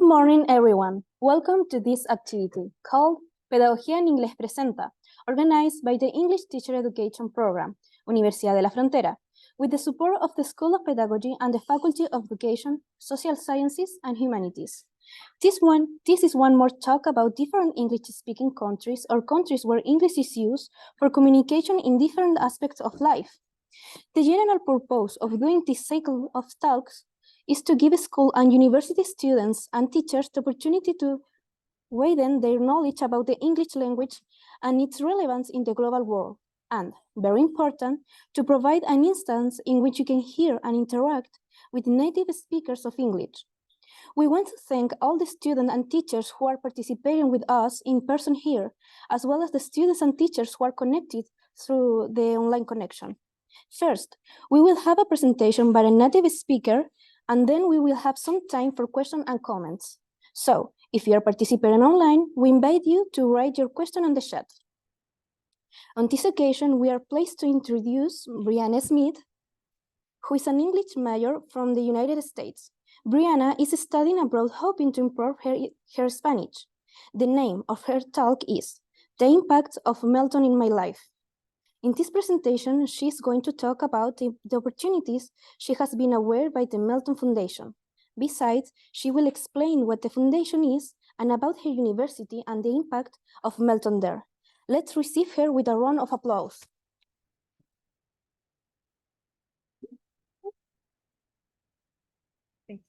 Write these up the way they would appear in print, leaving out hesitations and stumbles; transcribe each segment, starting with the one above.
morning, everyone. Welcome to this activity called Pedagogía en Inglés Presenta, organized by the English Teacher Education Program, Universidad de la Frontera, with the support of the School of Pedagogy and the Faculty of Education, Social Sciences and Humanities. This is one more talk about different English-speaking countries or countries where English is used for communication in different aspects of life. The general purpose of doing this cycle of talks is to give school and university students and teachers the opportunity to widen their knowledge about the English language and its relevance in the global world, and, very important, to provide an instance in which you can hear and interact with native speakers of English. We want to thank all the students and teachers who are participating with us in person here, as well as the students and teachers who are connected through the online connection. First, we will have a presentation by a native speaker, and then we will have some time for questions and comments. So, if you are participating online, we invite you to write your question on the chat. On this occasion, we are pleased to introduce Brianna Smith, who is an English major from the United States. Brianna is studying abroad, hoping to improve her Spanish. The name of her talk is The Impact of Melton in My Life. In this presentation, she is going to talk about the opportunities she has been aware by the Melton Foundation. Besides, she will explain what the foundation is and about her university and the impact of Melton there. Let's receive her with a round of applause. Thanks.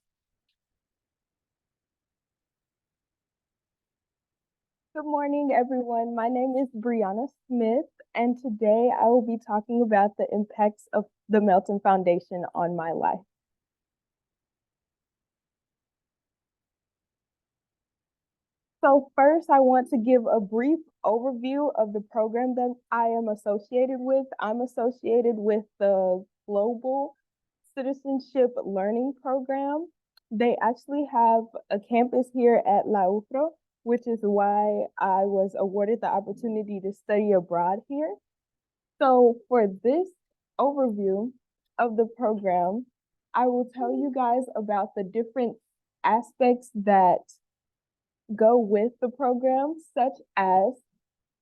Good morning, everyone. My name is Brianna Smith, and today I will be talking about the impacts of the Melton Foundation on my life. So first, I want to give a brief overview of the program that I am associated with. I'm associated with the Global Citizenship Learning Program. They actually have a campus here at La UFRO, which is why I was awarded the opportunity to study abroad here. So for this overview of the program, I will tell you guys about the different aspects that go with the program, such as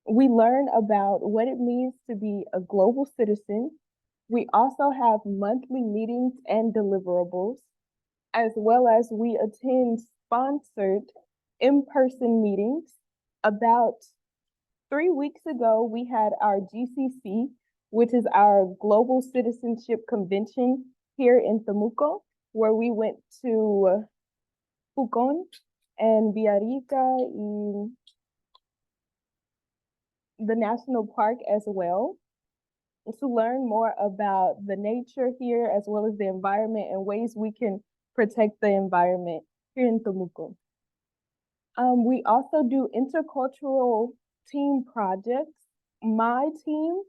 we learn about what it means to be a global citizen. We also have monthly meetings and deliverables, as well as we attend sponsored in-person meetings. About 3 weeks ago, we had our GCC, which is our Global Citizenship Convention here in Temuco, where we went to Pucón and Villarrica in the national park as well, to learn more about the nature here, as well as the environment and ways we can protect the environment here in Temuco. We also do intercultural team projects. My team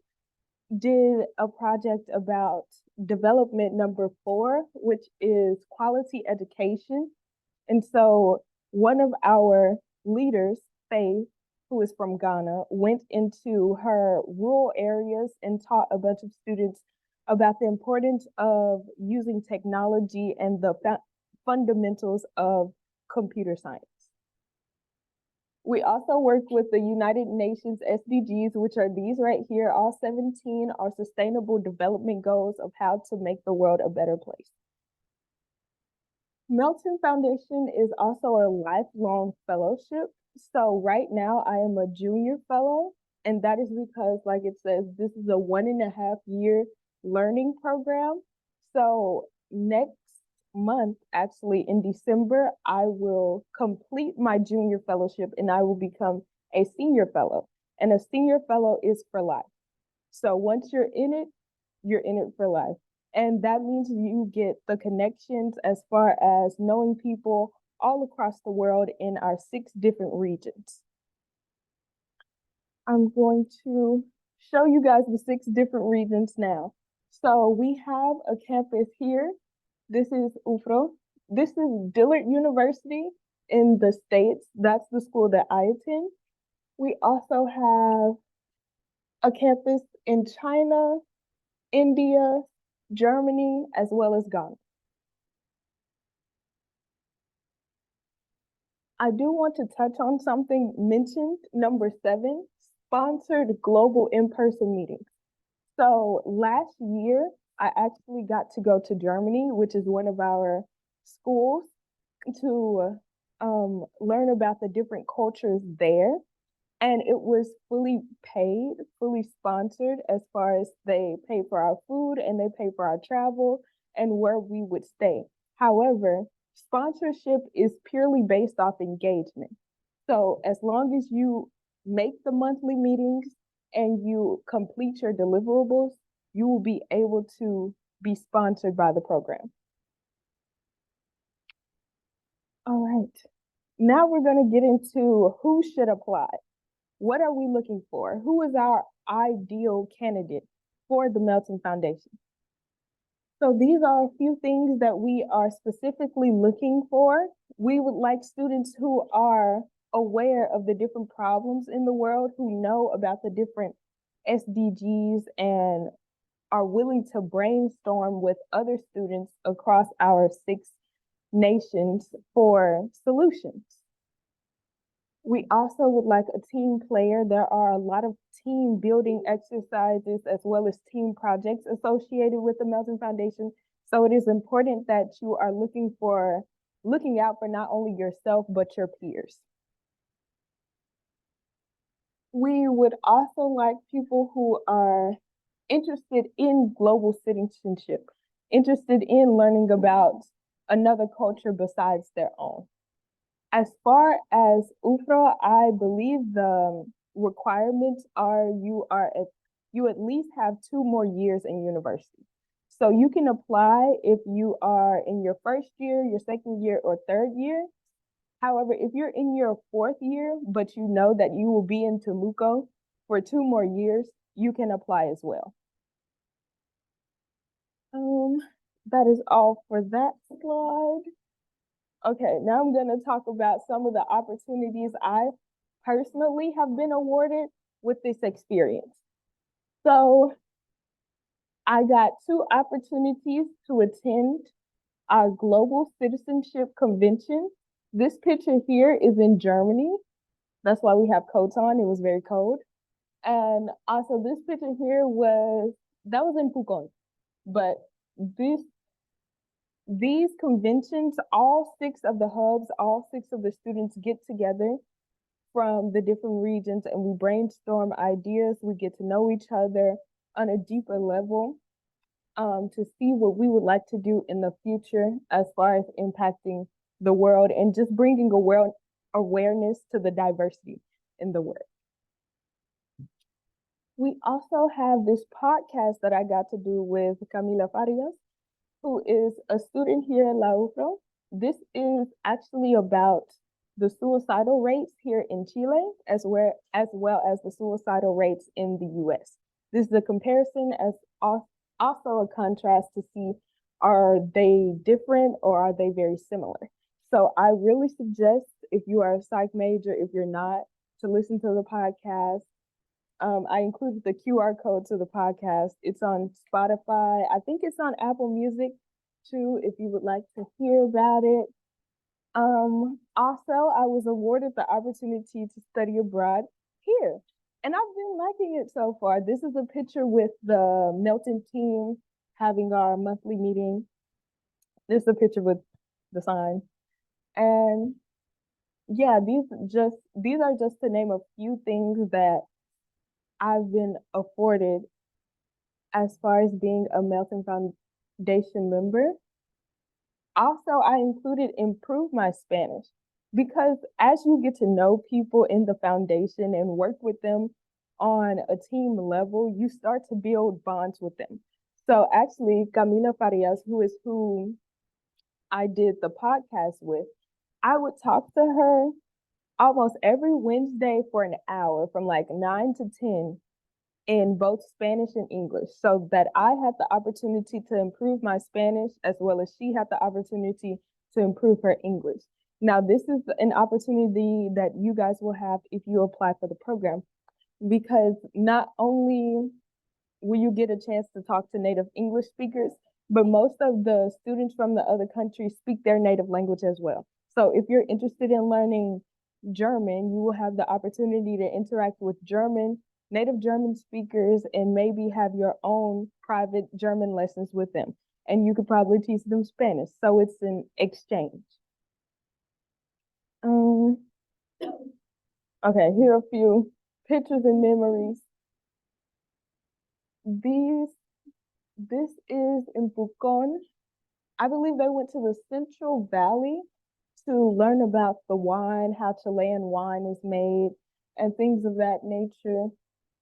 did a project about development number 4, which is quality education. And so one of our leaders, Faith, who is from Ghana, went into her rural areas and taught a bunch of students about the importance of using technology and the fundamentals of computer science. We also work with the United Nations SDGs, which are these right here. All 17 are sustainable development goals of how to make the world a better place. Melton Foundation is also a lifelong fellowship. So right now I am a junior fellow, and that is because, like it says, this is a 1.5 year learning program. So next month, actually in December, I will complete my junior fellowship and I will become a senior fellow. And a senior fellow is for life. So once you're in it for life. And that means you get the connections as far as knowing people all across the world in our 6 different regions. I'm going to show you guys the 6 different regions now. So we have a campus here. This is UFRO. This is Dillard University in the States. That's the school that I attend. We also have a campus in China, India, Germany, as well as Ghana. I do want to touch on something mentioned, number 7, sponsored global in-person meetings. So last year, I actually got to go to Germany, which is one of our schools, to learn about the different cultures there. And it was fully paid, fully sponsored, as far as they pay for our food and they pay for our travel and where we would stay. However, sponsorship is purely based off engagement. So as long as you make the monthly meetings and you complete your deliverables, you will be able to be sponsored by the program. All right. Now we're going to get into who should apply. What are we looking for? Who is our ideal candidate for the Melton Foundation? So these are a few things that we are specifically looking for. We would like students who are aware of the different problems in the world, who know about the different SDGs and are willing to brainstorm with other students across our 6 nations for solutions. We also would like a team player. There are a lot of team building exercises as well as team projects associated with the Melton Foundation. So it is important that you are looking out for not only yourself, but your peers. We would also like people who are interested in global citizenship, interested in learning about another culture besides their own. As far as UFRA, I believe the requirements are you at least have 2 more years in university. So you can apply if you are in your first year, your second year, or third year. However, if you're in your 4th year, but you know that you will be in Temuco for 2 more years, you can apply as well. That is all for that slide. Okay, now I'm going to talk about some of the opportunities I personally have been awarded with this experience. So I got 2 opportunities to attend our Global Citizenship Convention. This picture here is in Germany. That's why we have coats on. It was very cold. And also this picture here was in Pucón. But these conventions, all 6 of the hubs, all 6 of the students get together from the different regions and we brainstorm ideas. We get to know each other on a deeper level to see what we would like to do in the future as far as impacting the world and just bringing awareness to the diversity in the world. We also have this podcast that I got to do with Camila Farias, who is a student here at La UFRO. This is actually about the suicidal rates here in Chile, as well as the suicidal rates in the US. This is a comparison as also a contrast to see, are they different or are they very similar? So I really suggest, if you are a psych major, if you're not, to listen to the podcast. I included the QR code to the podcast. It's on Spotify. I think it's on Apple Music too, if you would like to hear about it. Also, I was awarded the opportunity to study abroad here, and I've been liking it so far. This is a picture with the Melton team having our monthly meeting. This is a picture with the sign. And yeah, these are just to name a few things that I've been afforded as far as being a Melton Foundation member. Also, I included improve my Spanish because as you get to know people in the foundation and work with them on a team level, you start to build bonds with them. So actually, Camila Farias, who I did the podcast with, I would talk to her almost every Wednesday for an hour from like 9 to 10 in both Spanish and English, so that I had the opportunity to improve my Spanish as well as she had the opportunity to improve her English. Now, this is an opportunity that you guys will have if you apply for the program, because not only will you get a chance to talk to native English speakers, but most of the students from the other countries speak their native language as well. So if you're interested in learning German, you will have the opportunity to interact with native German speakers and maybe have your own private German lessons with them. And you could probably teach them Spanish. So it's an exchange. Okay, here are a few pictures and memories. This is in Pucón. I believe they went to the Central Valley to learn about the wine, how Chilean wine is made, and things of that nature.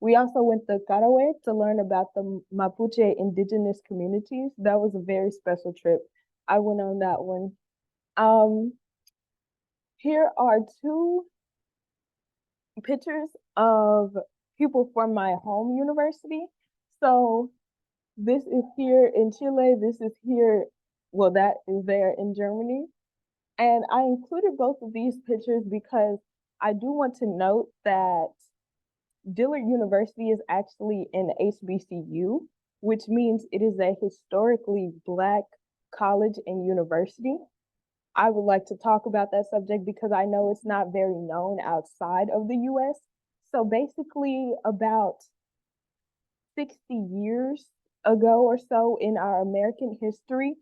We also went to Caraway to learn about the Mapuche indigenous communities. That was a very special trip. I went on that one. Here are two pictures of people from my home university. So this is here in Chile. This is here, well, that is there in Germany. And I included both of these pictures because I do want to note that Dillard University is actually an HBCU, which means it is a historically Black college and university. I would like to talk about that subject because I know it's not very known outside of the US. So basically, about 60 years ago or so in our American history,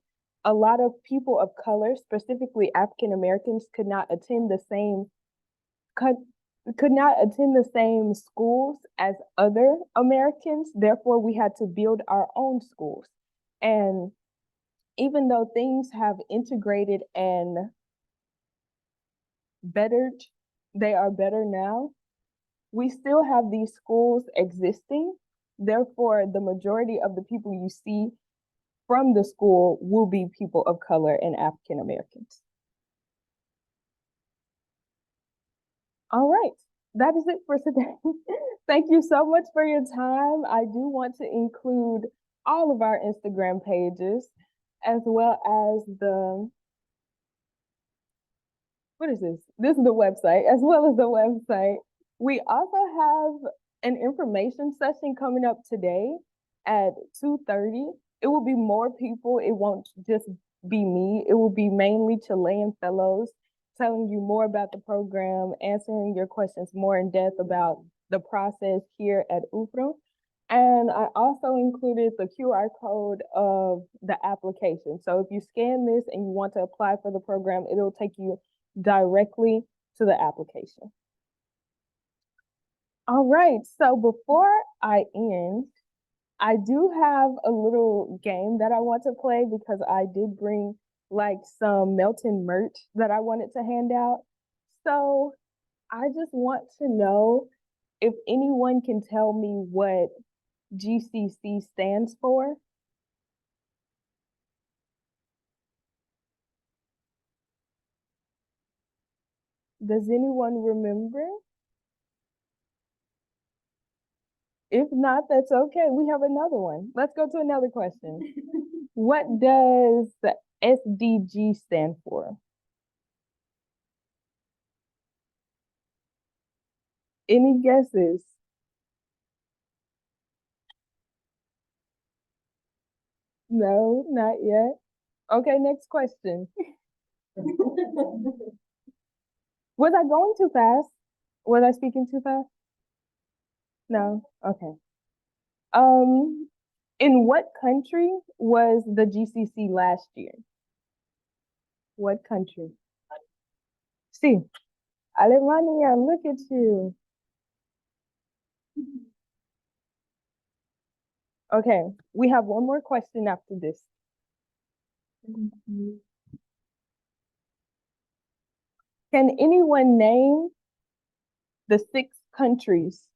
a lot of people of color, specifically African Americans, could not attend the same schools as other Americans. Therefore, we had to build our own schools. And even though things have integrated and bettered, they are better now, we still have these schools existing. Therefore, the majority of the people you see from the school will be people of color and African Americans. All right, that is it for today. Thank you so much for your time. I do want to include all of our Instagram pages as well as what is this? This is the website, as well as the website. We also have an information session coming up today at 2:30. It will be more people. It won't just be me. It will be mainly Chilean fellows telling you more about the program, answering your questions more in depth about the process here at UFRO. And I also included the QR code of the application. So if you scan this and you want to apply for the program, it'll take you directly to the application. All right, so before I end, I do have a little game that I want to play because I did bring like some Melton merch that I wanted to hand out. So I just want to know if anyone can tell me what GCC stands for. Does anyone remember? If not, that's okay. We have another one. Let's go to another question. What does the SDG stand for? Any guesses? No, not yet. Okay, next question. Was I going too fast? Was I speaking too fast? No? Okay. In what country was the GCC last year? What country? See, Alemania, look at you. Okay, we have one more question after this. Can anyone name the 6 countries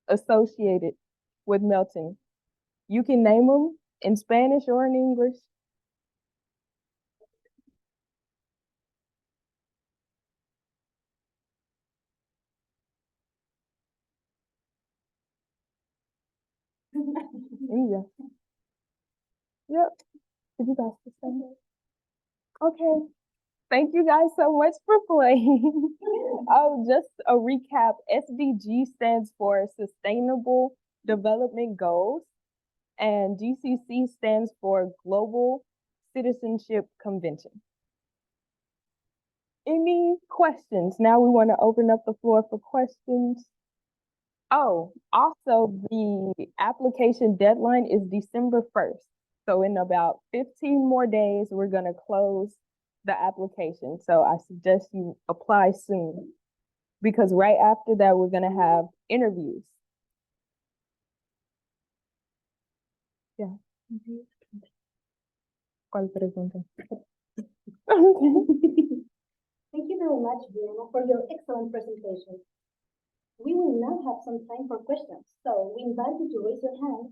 associated with Melton? You can name them in Spanish or in English. India. Yep. Did you guys understand that? Okay. Thank you guys so much for playing. Oh, just a recap. SDG stands for Sustainable Development Goals, and GCC stands for Global Citizenship Convention. Any questions? Now we want to open up the floor for questions. Oh, also the application deadline is December 1st. So in about 15 more days, we're gonna close the application. So I suggest you apply soon because right after that, we're gonna have interviews. Yeah. ¿Cuál pregunta? Thank you very much, Brianna, for your excellent presentation. We will now have some time for questions, so we invite you to raise your hand